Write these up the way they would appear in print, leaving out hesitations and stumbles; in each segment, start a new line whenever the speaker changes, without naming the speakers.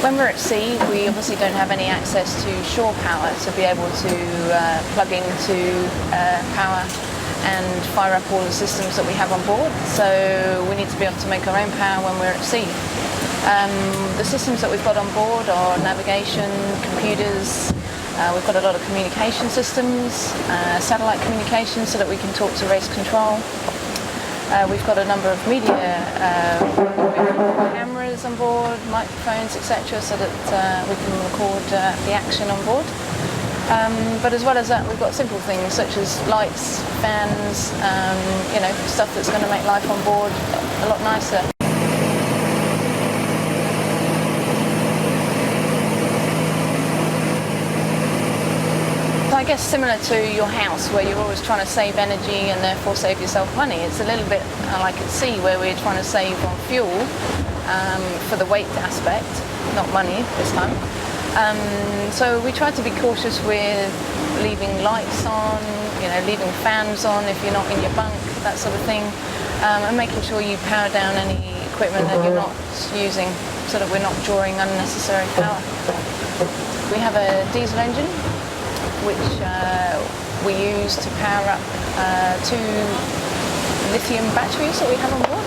When we're at sea, we obviously don't have any access to shore power to be able to plug into power and fire up all the systems that we have on board. So we need to be able to make our own power when we're at sea. The systems that we've got on board are navigation, computers. We've got a lot of communication systems, satellite communication so that we can talk to race control. We've got a number of media cameras on board, microphones, etc., so that we can record the action on board. But as well as that, we've got simple things such as lights, fans, stuff that's going to make life on board a lot nicer. I guess similar to your house, where you're always trying to save energy and therefore save yourself money. It's a little bit like at sea, where we're trying to save on fuel for the weight aspect, not money this time. So we try to be cautious with leaving lights on, leaving fans on if you're not in your bunk, that sort of thing, and making sure you power down any equipment that you're not using so that we're not drawing unnecessary power. We have a diesel engine which we use to power up 2 lithium batteries that we have on board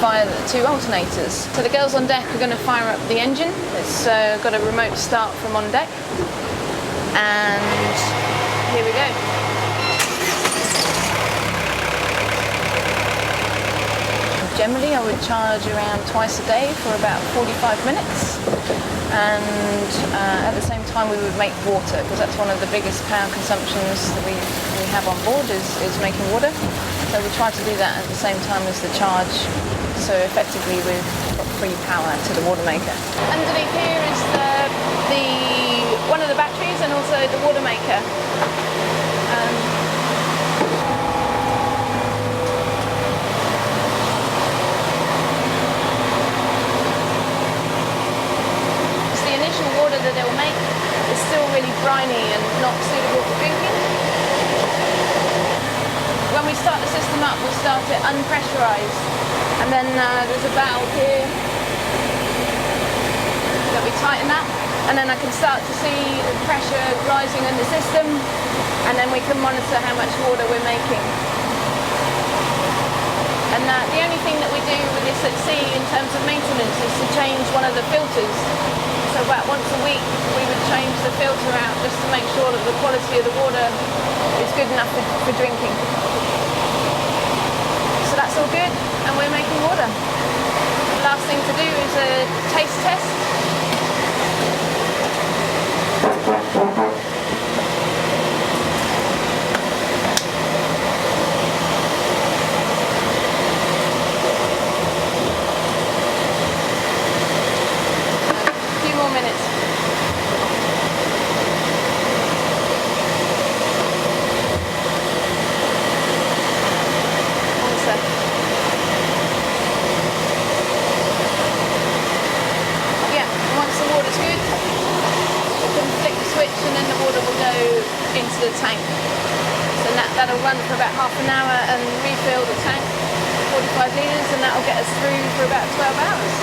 via the 2 alternators. So the girls on deck are going to fire up the engine. It's got a remote start from on deck, and here we go. Generally I would charge around twice a day for about 45 minutes, and at the same time we would make water, because that's one of the biggest power consumptions that we have on board is making water. So we try to do that at the same time as the charge, so effectively we've got free power to the water maker. Underneath here is one of the batteries and also the water maker. Water that it will make is still really briny and not suitable for drinking. When we start the system up, we start it unpressurized, and then there's a valve here that we tighten up, and then I can start to see the pressure rising in the system, and then we can monitor how much water we're making. And the only thing that we do with this at sea in terms of maintenance is to change one of the filters. So about once a week we would change the filter out just to make sure that the quality of the water is good enough for drinking. So that's all good, and we're making water. The last thing to do is a taste test. Into the tank. So that'll run for about half an hour and refill the tank, 45 litres, and that'll get us through for about 12 hours.